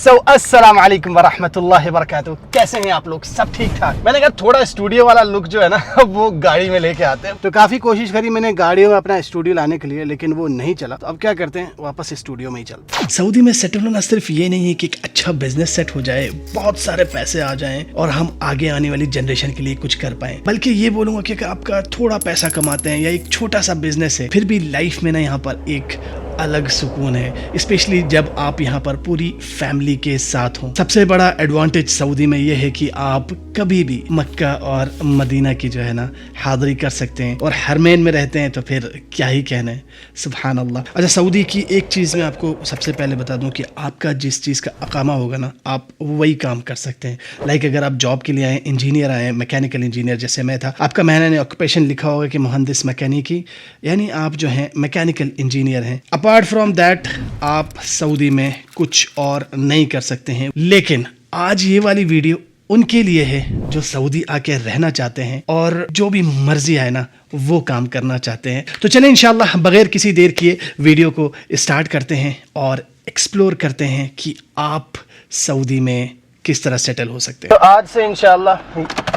अस्सलाम वालेकुम वरहमतुल्लाहि वबरकातुहू। कैसे हैं आप लोग? सब ठीक ठाक। मैंने कहा थोड़ा स्टूडियो वाला लुक जो है ना वो गाड़ी में लेके आते हैं। तो काफ़ी कोशिश करी मैंने गाड़ियों में अपना स्टूडियो लाने के लिए, लेकिन वो नहीं चला। तो अब क्या करते हैं, वापस स्टूडियो में ही चलते हैं। सऊदी में सेटल होना सिर्फ ये नहीं है कि एक अच्छा बिजनेस सेट हो जाए, बहुत सारे पैसे आ जाएं और हम आगे आने वाली जनरेशन के लिए कुछ कर पाए, बल्कि ये बोलूंगा कि आपका थोड़ा पैसा कमाते हैं या एक छोटा सा बिजनेस है, फिर भी लाइफ में ना यहाँ पर एक अलग सुकून है, स्पेशली जब आप यहाँ पर पूरी फैमिली के साथ हों। सबसे बड़ा एडवांटेज सऊदी में ये है कि आप कभी भी मक्का और मदीना की जो है ना हाज़री कर सकते हैं, और हरमैन में रहते हैं तो फिर क्या ही कहना है, सुभान अल्लाह। अच्छा, सऊदी की एक चीज़ मैं आपको सबसे पहले बता दूं कि आपका जिस चीज़ का अकामा होगा ना, आप वही काम कर सकते हैं। लाइक अगर आप जॉब के लिए आए, इंजीनियर आए, मैकेनिकल इंजीनियर जैसे मैं था, आपका मैंने ऑक्यूपेशन लिखा होगा कि मुहंदिस मैकेनिकी, यानी आप जो हैं मैकेनिकल इंजीनियर हैं। अपार्ट फ्रॉम दैट आप सऊदी में कुछ और नहीं कर सकते हैं। लेकिन आज ये वाली वीडियो उनके लिए है जो सऊदी आके रहना चाहते हैं और जो भी मर्जी आए ना वो काम करना चाहते हैं। तो चलें इंशाल्लाह बगैर किसी देर किए वीडियो को स्टार्ट करते हैं और एक्सप्लोर करते हैं कि आप सऊदी में किस तरह सेटल हो सकते हैं। तो आज से इंशाल्लाह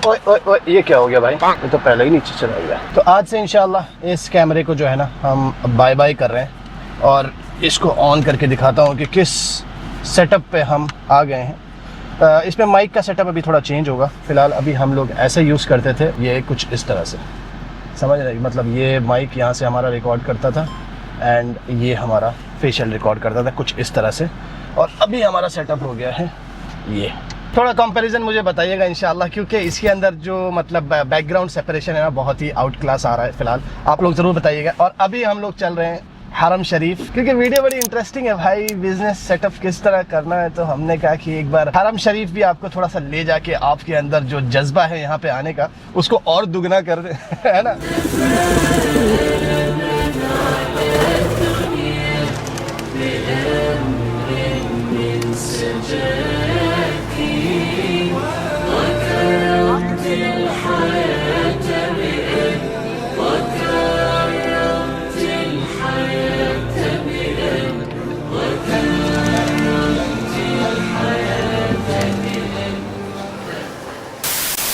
ओए ये क्या हो गया भाई, ये तो पहले ही नीचे चला गया। तो आज से इंशाल्लाह इस कैमरे को जो है ना हम बाय बाय कर रहे हैं और इसको ऑन करके दिखाता हूँ कि किस सेटअप पे हम आ गए हैं। इसमें माइक का सेटअप अभी थोड़ा चेंज होगा। फ़िलहाल अभी हम लोग ऐसे यूज़ करते थे, ये कुछ इस तरह से, समझ रहे, मतलब ये माइक यहाँ से हमारा रिकॉर्ड करता था एंड ये हमारा फेशियल रिकॉर्ड करता था कुछ इस तरह से, और अभी हमारा सेटअप हो गया है ये। थोड़ा कंपैरिजन मुझे बताइएगा इंशाल्लाह, क्योंकि इसके अंदर जो मतलब बैकग्राउंड सेपरेशन है ना बहुत ही आउट क्लास आ रहा है। फ़िलहाल आप लोग ज़रूर बताइएगा। और अभी हम लोग चल रहे हैं हरम शरीफ, क्योंकि वीडियो बड़ी इंटरेस्टिंग है भाई, बिजनेस सेटअप किस तरह करना है। तो हमने कहा कि एक बार हरम शरीफ भी आपको थोड़ा सा ले जाके आपके अंदर जो जज्बा है यहाँ पे आने का उसको और दुगना कर दे, है ना।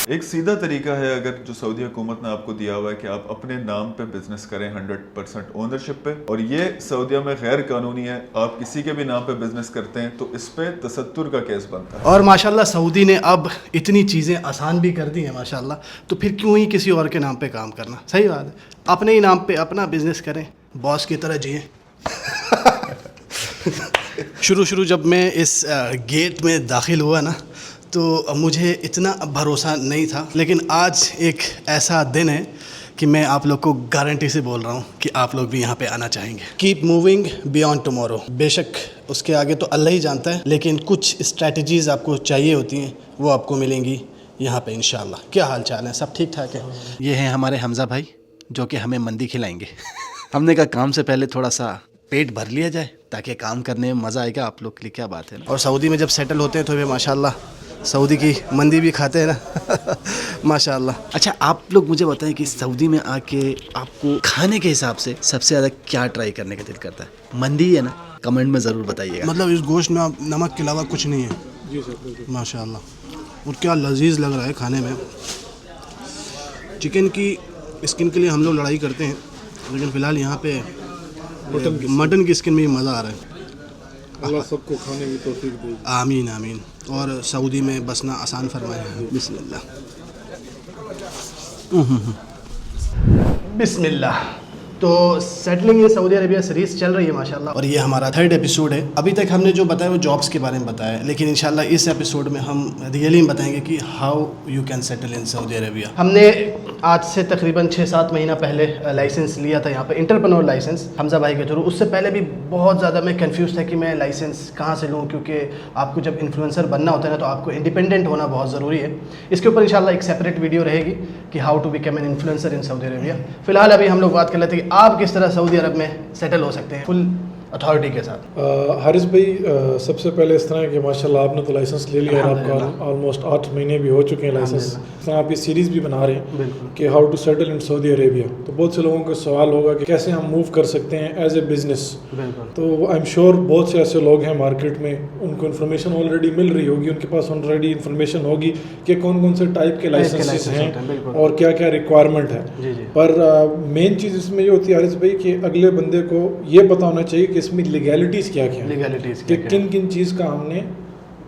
एक सीधा तरीका है अगर जो सऊदी हुकूमत ने आपको दिया हुआ है कि आप अपने नाम पे बिजनेस करें 100% ओनरशिप पे, और ये सऊदीया में गैर कानूनी है। आप किसी के भी नाम पे बिजनेस करते हैं तो इस पे तसत्तुर का केस बनता है। और माशाल्लाह सऊदी ने अब इतनी चीज़ें आसान भी कर दी हैं माशाल्लाह, तो फिर क्यों ही किसी और के नाम पे काम करना। सही बात है, अपने ही नाम पे अपना बिजनेस करें, बॉस की तरह जिए। शुरू जब मैं इस गेट में दाखिल हुआ ना तो मुझे इतना भरोसा नहीं था, लेकिन आज एक ऐसा दिन है कि मैं आप लोग को गारंटी से बोल रहा हूँ कि आप लोग भी यहाँ पे आना चाहेंगे। Keep moving beyond tomorrow. बेशक उसके आगे तो अल्लाह ही जानता है, लेकिन कुछ स्ट्रैटेजीज़ आपको चाहिए होती हैं, वो आपको मिलेंगी यहाँ पे इंशाल्लाह। क्या हाल चाल है? सब ठीक ठाक है। ये हैं हमारे हमज़ा भाई जो कि हमें मंदी खिलाएंगे। हमने कहा काम से पहले थोड़ा सा पेट भर लिया जाए ताकि काम करने में मज़ा आएगा आप लोग के लिए। क्या बात है ना। और सऊदी में जब सेटल होते हैं तो वे माशाल्लाह सऊदी की मंदी भी खाते हैं ना। माशाल्लाह। अच्छा, आप लोग मुझे बताएं कि सऊदी में आके आपको खाने के हिसाब से सबसे ज़्यादा क्या ट्राई करने का दिल करता है? मंदी है ना? कमेंट में ज़रूर बताइएगा। मतलब इस गोश्त में नमक के अलावा कुछ नहीं है। जी सर, माशाल्लाह। और क्या लजीज लग रहा है खाने में। चिकन की स्किन के लिए हम लोग लड़ाई करते हैं, लेकिन फ़िलहाल यहाँ पे मटन की स्किन में भी मज़ा आ रहा है। अल्लाह सबको खाने की तौफीक दे। आमीन आमीन। और सऊदी में बसना आसान फरमाए। बिस्मिल्लाह बिस्मिल्लाह। तो settling in Saudi Arabia series चल रही है माशाल्लाह, और ये हमारा 3rd एपिसोड है। अभी तक हमने जो बताया वो जॉब्स के बारे में बताया है, लेकिन इंशाल्लाह इस एपिसोड में हम रियली बताएंगे कि how you can settle in Saudi Arabia. हमने आज से तकरीबन 6-7 महीना पहले लाइसेंस लिया था यहाँ पे, इंटरप्रेन्योर लाइसेंस हमज़ा भाई के थ्रू। उससे पहले भी बहुत ज़्यादा मैं कंफ्यूज था कि मैं लाइसेंस कहाँ से लूँ, क्योंकि आपको जब इन्फ्लुएंसर बनना होता है ना तो आपको इंडिपेंडेंट होना बहुत ज़रूरी है। इसके ऊपर इंशाल्लाह एक सेपरेट वीडियो रहेगी कि how to become an influencer in Saudi Arabia. फ़िलहाल अभी हम लोग बात कर लेते हैं कि आप किस तरह सऊदी अरब में सेटल हो सकते हैं फुल अथॉरिटी के साथ। हारिस भाई, सबसे पहले इस तरह है कि माशाल्लाह आपने तो लाइसेंस ले लिया और आपका ऑलमोस्ट 8 महीने भी हो चुके हैं लाइसेंस तरह आप ये सीरीज़ भी बना रहे हैं बिल्कुल कि how to settle in Saudi Arabia, तो बहुत से लोगों को सवाल होगा कि कैसे हम मूव कर सकते हैं एज ए बिज़नेस। बिल्कुल। तो आई एम श्योर बहुत से ऐसे लोग हैं मार्केट में, उनको इन्फॉर्मेशन ऑलरेडी मिल रही होगी, उनके पास ऑलरेडी इन्फॉर्मेशन होगी कि कौन कौन से टाइप के लाइसेंसेस हैं और क्या क्या रिक्वायरमेंट है। जी जी। पर मेन चीज़ इसमें ये होती है हारिस भाई कि अगले बंदे को ये पता होना चाहिए कि इसमें लीगैलिटीज़ क्या क्या है, लीगैलिटीज कि किन किन चीज़ का हमने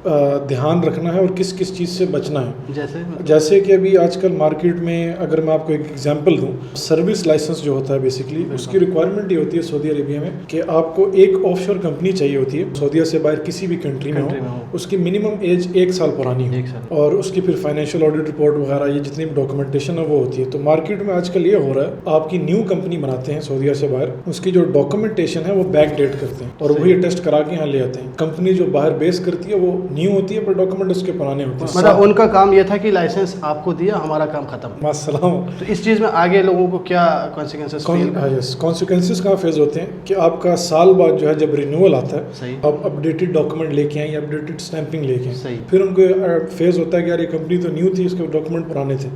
ध्यान रखना है और किस किस चीज़ से बचना है। जैसे कि अभी आजकल मार्केट में अगर मैं आपको एक एग्जांपल दूं, सर्विस लाइसेंस जो होता है बेसिकली उसकी रिक्वायरमेंट ये होती है सऊदी अरेबिया में कि आपको एक ऑफशोर कंपनी चाहिए होती है सऊदीया से बाहर किसी भी कंट्री में हो, उसकी मिनिमम एज 1 साल पुरानी हो और उसकी फिर फाइनेंशियल ऑडिट रिपोर्ट वगैरह ये जितनी भी डॉक्यूमेंटेशन है वो होती है। तो मार्केट में आजकल ये हो रहा है, आपकी न्यू कंपनी बनाते हैं सऊदीया से बाहर, उसकी जो डॉक्यूमेंटेशन है वो बैक डेट करते हैं और वही टेस्ट करा के यहाँ ले आते हैं। कंपनी जो बाहर बेस करती है वो न्यू होती है पर डॉक्यूमेंट उसके पुराने होते हैं। मतलब उनका काम ये था कि लाइसेंस आपको दिया, हमारा काम खत्म। मास्सलाम। तो इस चीज़ में आगे लोगों को क्या कॉन्सिक्वेंसेस कॉन्सिक्वेंसेस कहाँ फेस होते हैं कि आपका साल बाद जो है जब रिन्यूअल आता है, सही, आप अपडेटेड डॉक्यूमेंट लेके आए या अपडेटेड स्टैंपिंग लेके आए, सही, फिर उनको फेस होता है कि यार ये कंपनी तो न्यू थी, इसके डॉक्यूमेंट पुराने थे,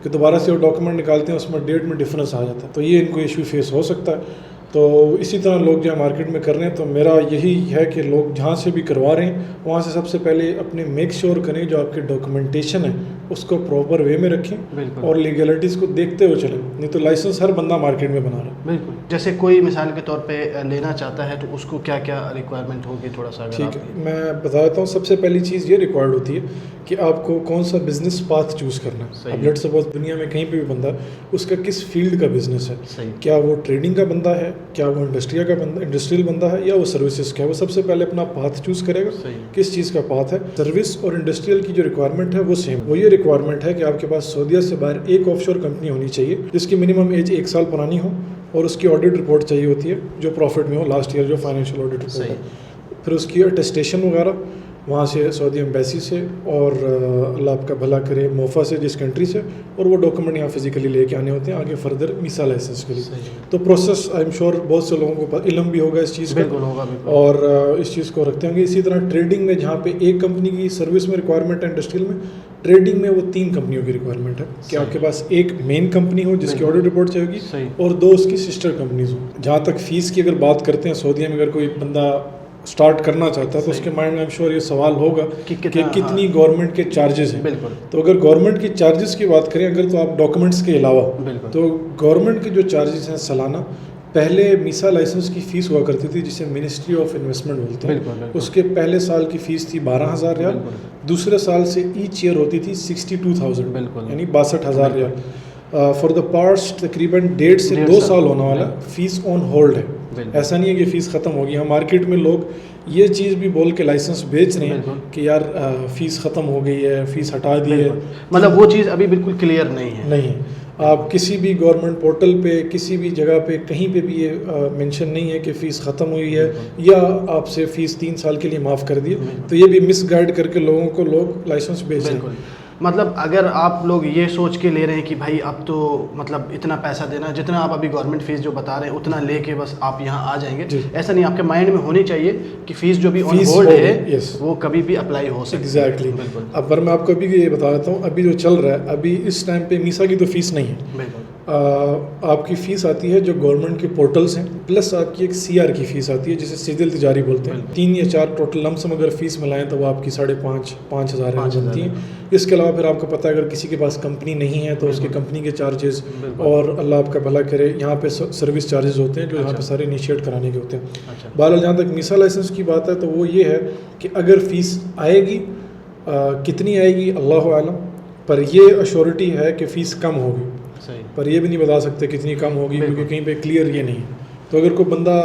कि दोबारा से वो डॉक्यूमेंट निकालते हैं उसमें डेट में डिफरेंस आ जाता है। तो ये इनको इशू फेस हो सकता है। तो इसी तरह लोग जो मार्केट में कर रहे हैं, तो मेरा यही है कि लोग जहाँ से भी करवा रहे हैं वहाँ से सबसे पहले अपने मेक श्योर करें जो आपकी डॉक्यूमेंटेशन है उसको प्रॉपर वे में रखें और लीगलिटीज़ को देखते हुए चलें, नहीं तो लाइसेंस हर बंदा मार्केट में बना रहा है। बिल्कुल। जैसे कोई मिसाल के तौर पे लेना चाहता है तो उसको क्या क्या रिक्वायरमेंट होगी, थोड़ा सा अगर ठीक है मैं बता देता हूँ। सबसे पहली चीज़ ये रिक्वायर्ड होती है कि आपको कौन सा बिजनेस पाथ चूज़ करना है। अब लेट्स सपोज दुनिया में कहीं पे भी बंदा उसका किस फील्ड का बिजनेस है, क्या वो ट्रेडिंग का बंदा है, क्या वो इंडस्ट्रियल बंदा है या वो सर्विसेज का है, वो सबसे पहले अपना पाथ चूज़ करेगा किस चीज़ का पाथ है। सर्विस और इंडस्ट्रियल की जो रिक्वायरमेंट है वो सेम, वो ये रिक्वायरमेंट है कि आपके पास सऊदीया से बाहर एक ऑफशोर कंपनी होनी चाहिए जिसकी मिनिमम एज 1 साल पुरानी हो और उसकी ऑडिट रिपोर्ट चाहिए होती है जो प्रॉफिट में हो, लास्ट ईयर जो फाइनेंशियल ऑडिट रिपोर्ट है। फिर उसकी अटेस्टेशन वगैरह वहाँ से सऊदी एम्बेसी से और अल्लाह आपका भला करे मोफा से, जिस कंट्री से, और वो डॉक्यूमेंट यहाँ फिजिकली लेके आने होते हैं आगे फर्दर मीसा लाइसेंस के लिए। तो प्रोसेस आई एम श्योर बहुत से लोगों को इल्म भी होगा इस चीज़ का और इस चीज़ को रखते होंगे। इसी तरह ट्रेडिंग में जहाँ पे एक कंपनी की सर्विस में रिक्वायरमेंट है, इंडस्ट्रियल में, ट्रेडिंग में वो 3 कंपनियों की रिक्वायरमेंट है कि आपके पास एक मेन कंपनी हो जिसकी ऑडिट रिपोर्ट चाहिए और 2 उसकी सिस्टर कंपनीज हो। जहाँ तक फीस की अगर बात करते हैं, सऊदीया में अगर कोई बंदा स्टार्ट करना चाहता है तो उसके माइंड में आई एम श्योर ये सवाल होगा कि कितनी गवर्नमेंट के चार्जेस हैं। तो अगर गवर्नमेंट की चार्जेस की बात करें अगर, तो आप डॉक्यूमेंट्स के अलावा, तो गवर्नमेंट के जो चार्जेस हैं सालाना, पहले मीसा लाइसेंस की फ़ीस हुआ करती थी जिसे मिनिस्ट्री ऑफ इन्वेस्टमेंट बोलते हैं, उसके पहले साल की फ़ीस थी 12,000 रियाल, दूसरे साल से ईच ईयर होती थी 62,000 यानी 62,000 रियाल। फॉर द पास्ट तकरीबन 1.5 से 2 साल होने वाला फ़ीस ऑन होल्ड है। ऐसा नहीं है कि फ़ीस ख़त्म होगी। यहाँ मार्केट में लोग ये चीज़ भी बोल के लाइसेंस बेच रहे हैं कि यार फ़ीस ख़त्म हो गई है, फ़ीस हटा दी है, मतलब वो चीज़ अभी बिल्कुल क्लियर नहीं है। आप किसी भी गवर्नमेंट पोर्टल पे, किसी भी जगह पे, कहीं पे भी ये मेंशन नहीं है कि फ़ीस ख़त्म हुई है या आपसे फ़ीस 3 साल के लिए माफ़ कर दी। तो ये भी मिसगाइड करके लोगों को लोग लाइसेंस बेच रहे हैं। मतलब अगर आप लोग ये सोच के ले रहे हैं कि भाई अब तो मतलब इतना पैसा देना, जितना आप अभी गवर्नमेंट फीस जो बता रहे हैं उतना लेके बस आप यहाँ आ जाएंगे, ऐसा नहीं, आपके माइंड में होनी चाहिए कि फ़ीस जो भी ऑन होल्ड है वो कभी भी अप्लाई हो सकती है। एग्जैक्टली। अब पर मैं आपको अभी ये बता देता हूँ, अभी जो चल रहा है, अभी इस टाइम पे मीसा की तो फ़ीस नहीं है। आपकी फ़ीस आती है जो गवर्नमेंट के पोर्टल्स हैं, प्लस आपकी एक CR की फ़ीस आती है जिसे सिजिल तिजारी बोलते हैं। 3 या 4 टोटल लमसम अगर फ़ीस मिलाएं तो वो आपकी 5,500 बनती है। इसके अलावा फिर आपको पता है अगर किसी के पास कंपनी नहीं है तो उसकी कंपनी के चार्जेस और अल्लाह आपका भला करे यहाँ पे सर्विस चार्जेस होते हैं जो यहाँ पे सारे इनिशिएट कराने के होते हैं। बहरहाल जहाँ तक मीसा लाइसेंस की बात है तो वो ये है कि अगर फ़ीस आएगी, कितनी आएगी अल्लाह आलम, पर ये अश्योरिटी है कि फ़ीस कम होगी, पर ये भी नहीं बता सकते कितनी कम होगी क्योंकि कहीं पे क्लियर ये नहीं है। तो अगर कोई बंदा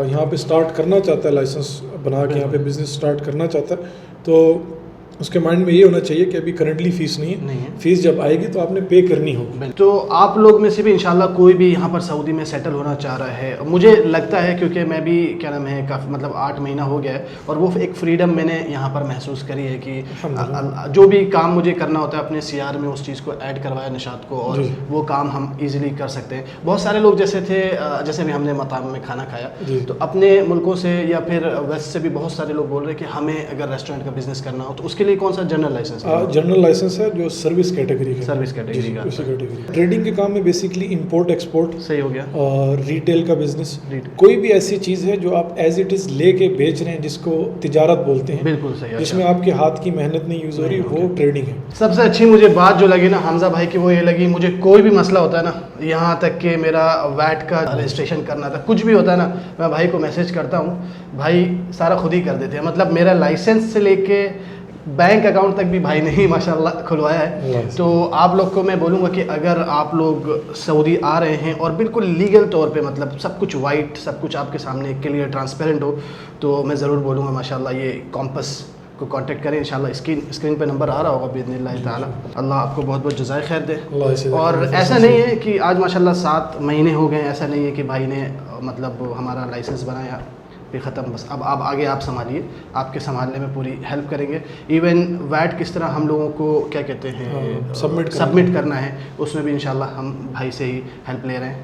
यहाँ पे स्टार्ट करना चाहता है, लाइसेंस बना के यहाँ पे बिज़नेस स्टार्ट करना चाहता है, तो उसके माइंड में ये होना चाहिए कि अभी करंटली फ़ीस नहीं है, फ़ीस जब आएगी तो आपने पे करनी होगी। तो आप लोग में से भी इंशाल्लाह कोई भी यहाँ पर सऊदी में सेटल होना चाह रहा है, मुझे लगता है, क्योंकि मैं भी क्या नाम है काफ़ी मतलब 8 महीना हो गया है और वो एक फ्रीडम मैंने यहाँ पर महसूस करी है कि जो भी काम मुझे करना होता है अपने CR में उस चीज़ को ऐड करवाया निशात को और वो काम हम ईजिली कर सकते हैं। बहुत सारे लोग जैसे थे, जैसे भी हमने मताम में खाना खाया तो अपने मुल्कों से या फिर वेस्ट से भी बहुत सारे लोग बोल रहे हैं कि हमें अगर रेस्टोरेंट का बिज़नेस करना हो तो उसके लिए कौन सा जनरल लाइसेंस है? जनरल लाइसेंस है जो सर्विस कैटेगरी का, सर्विस कैटेगरी का उसी कैटेगरी। ट्रेडिंग के काम में बेसिकली इंपोर्ट एक्सपोर्ट, सही हो गया, और रिटेल का बिजनेस, Retail। कोई भी ऐसी चीज़ है जो आप एज इट इज़ लेके बेच रहे हैं जिसको तिजारत बोलते हैं, बिल्कुल सही है, जिसमें आपके हाथ की मेहनत नहीं यूज़ हो रही, वो ट्रेडिंग है। सबसे अच्छी मुझे बात जो लगी ना हमजा भाई की, वो ये लगी, मुझे कोई भी मसला होता है ना, यहाँ तक कि मेरा वैट का रजिस्ट्रेशन करना था, कुछ भी होता है ना, मैं भाई को मैसेज करता हूँ, भाई सारा खुद ही कर देते हैं। मतलब मेरा लाइसेंस से लेके बैंक अकाउंट तक भी भाई ने ही माशाल्लाह खुलवाया है। तो आप लोग को मैं बोलूँगा कि अगर आप लोग सऊदी आ रहे हैं और बिल्कुल लीगल तौर पे, मतलब सब कुछ वाइट, सब कुछ आपके सामने क्लियर ट्रांसपेरेंट हो, तो मैं ज़रूर बोलूँगा माशाल्लाह ये कॉम्पस को कांटेक्ट करें। इंशाल्लाह स्क्रीन पे नंबर आ रहा होगा बिइज़्निल्लाह ताला। अल्लाह आपको बहुत बहुत जज़ाए खैर दे। और ऐसा नहीं है कि आज माशाल्लाह 7 महीने हो गए, ऐसा नहीं है कि भाई ने मतलब हमारा लाइसेंस बनाया फिर ख़त्म, बस अब आप आगे आप संभालिए, आपके संभालने में पूरी हेल्प करेंगे। इवन वैट किस तरह हम लोगों को क्या कहते हैं सबमिट करना है, उसमें भी इंशाल्लाह हम भाई से ही हेल्प ले रहे हैं।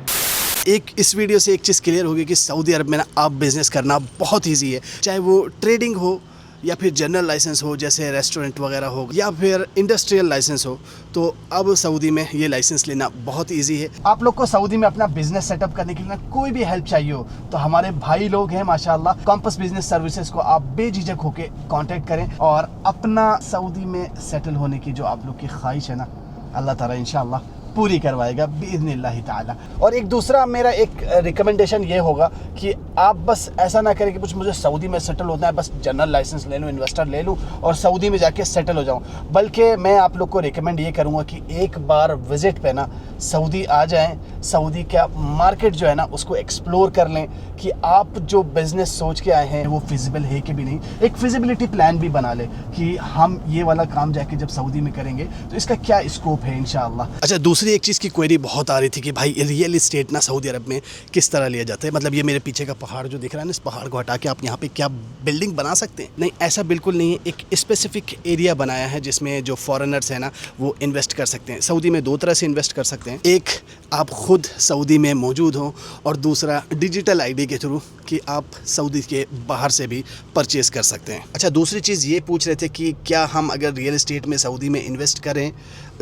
एक इस वीडियो से एक चीज़ क्लियर होगी कि सऊदी अरब में ना आप बिज़नेस करना बहुत ईजी है, चाहे वो ट्रेडिंग हो या फिर जनरल लाइसेंस हो जैसे रेस्टोरेंट वगैरह हो, या फिर इंडस्ट्रियल लाइसेंस हो, तो अब सऊदी में ये लाइसेंस लेना बहुत इजी है। आप लोग को सऊदी में अपना बिजनेस सेटअप करने के लिए कोई भी हेल्प चाहिए हो तो हमारे भाई लोग हैं माशाल्लाह, कॉम्पस बिजनेस सर्विसेज को आप बेझिझक होके कांटेक्ट करें और अपना सऊदी में सेटल होने की जो आप लोग की ख्वाहिश है ना, अल्लाह ताला इंशाल्लाह पूरी करवाएगा बिइज़्निल्लाह ताला। और एक दूसरा मेरा एक रिकमेंडेशन ये होगा कि आप बस ऐसा ना करें कि कुछ मुझे सऊदी में सेटल होना है, बस जनरल लाइसेंस ले लूँ, इन्वेस्टर ले लूँ और सऊदी में जाके सेटल हो जाऊँ, बल्कि मैं आप लोग को रिकमेंड ये करूँगा कि एक बार विज़िट पे ना सऊदी आ जाएं, सऊदी का मार्केट जो है ना उसको एक्सप्लोर कर लें कि आप जो बिज़नेस सोच के आए हैं वो फिजिबल है कि भी नहीं। एक फिजिबिलिटी प्लान भी बना लें कि हम ये वाला काम जाके जब सऊदी में करेंगे तो इसका क्या स्कोप है इंशाअल्लाह। अच्छा, दूसरी एक चीज़ की क्वेरी बहुत आ रही थी कि भाई रियल इस्टेट ना सऊदी अरब में किस तरह लिया जाता है, मतलब ये मेरे पीछे का पहाड़ जो दिख रहा है ना, इस पहाड़ को हटा के आप यहाँ पे क्या बिल्डिंग बना सकते हैं? नहीं, ऐसा बिल्कुल नहीं है। एक स्पेसिफिक एरिया बनाया है जिसमें जो फॉरेनर्स हैं ना वो इन्वेस्ट कर सकते हैं। सऊदी में 2 तरह से इन्वेस्ट कर सकते हैं, एक आप खुद सऊदी में मौजूद हों और दूसरा डिजिटल आईडी के थ्रू कि आप सऊदी के बाहर से भी परचेज़ कर सकते हैं। अच्छा, दूसरी चीज़ ये पूछ रहे थे कि क्या हम अगर रियल इस्टेट में सऊदी में इन्वेस्ट करें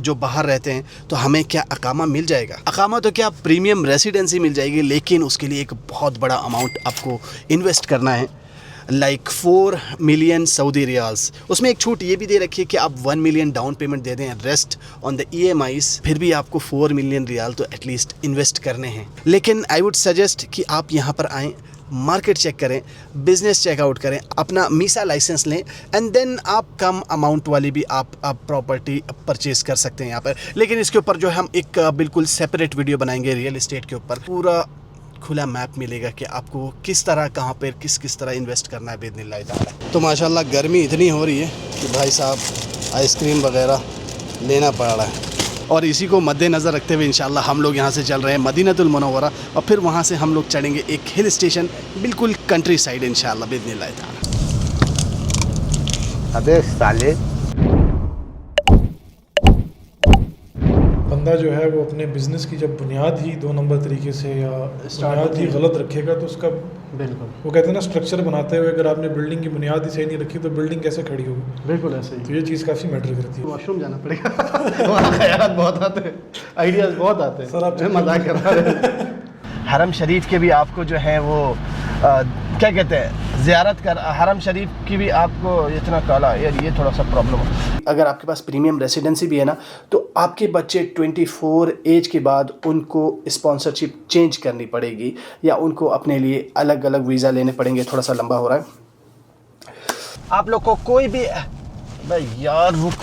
जो बाहर रहते हैं तो हमें क्या अकामा मिल जाएगा? अकामा तो क्या प्रीमियम रेसिडेंसी मिल जाएगी, लेकिन उसके लिए एक बहुत बड़ा अमाउंट आपको इन्वेस्ट करना है, लाइक 4 मिलियन सऊदी रियाल्स। उसमें एक छूट ये भी दे रखी है कि आप 1 मिलियन डाउन पेमेंट दे दें, रेस्ट ऑन द EMIs, फिर भी आपको 4 मिलियन रियाल तो एटलीस्ट इन्वेस्ट करने हैं। लेकिन आई वुड सजेस्ट कि आप यहाँ पर आएँ, मार्केट चेक करें, बिज़नेस चेकआउट करें, अपना मीसा लाइसेंस लें एंड देन आप कम अमाउंट वाली भी आप प्रॉपर्टी परचेज़ कर सकते हैं यहाँ पर। लेकिन इसके ऊपर जो है हम एक बिल्कुल सेपरेट वीडियो बनाएंगे रियल इस्टेट के ऊपर, पूरा खुला मैप मिलेगा कि आपको किस तरह कहाँ पर किस तरह इन्वेस्ट करना है बिइज़्निल्लाह ताला। तो माशाल्लाह गर्मी इतनी हो रही है कि भाई साहब आइसक्रीम वगैरह लेना पड़ रहा है, और इसी को मद्देनज़र रखते हुए इंशाल्लाह हम लोग यहाँ से चल रहे हैं मदीनतुल मुनव्वरा, और फिर वहाँ से हम लोग चढ़ेंगे एक हिल स्टेशन बिल्कुल कंट्री साइड इंशाल्लाह बिइज़्निल्लाह ताला। अबे साले, बंदा जो है वो अपने बिजनेस की जब बुनियाद ही 2 नंबर तरीके से या बुनियाद ही गलत रखेगा तो उसका, बिल्कुल वो कहते हैं ना, स्ट्रक्चर बनाते हुए अगर आपने बिल्डिंग की बुनियाद ही सही नहीं रखी तो बिल्डिंग कैसे खड़ी होगी? बिल्कुल ऐसे ही। तो ये चीज़ काफ़ी मैटर करती है। वॉशरूम जाना पड़ेगा वहाँ ख्यालात बहुत आते हैं, आइडियाज़ बहुत आते हैं। सर आप मजाक कर रहे हैं। हरम शरीफ के भी आपको जो है वो क्या कहते हैं ज़ियारत कर, हरम शरीफ की भी आपको इतना काला यार, ये थोड़ा सा प्रॉब्लम है। अगर आपके पास प्रीमियम रेसिडेंसी भी है ना तो आपके बच्चे 24 एज के बाद उनको स्पॉन्सरशिप चेंज करनी पड़ेगी या उनको अपने लिए अलग अलग वीज़ा लेने पड़ेंगे। थोड़ा सा लंबा हो रहा है। आप लोग को कोई भी यार रुक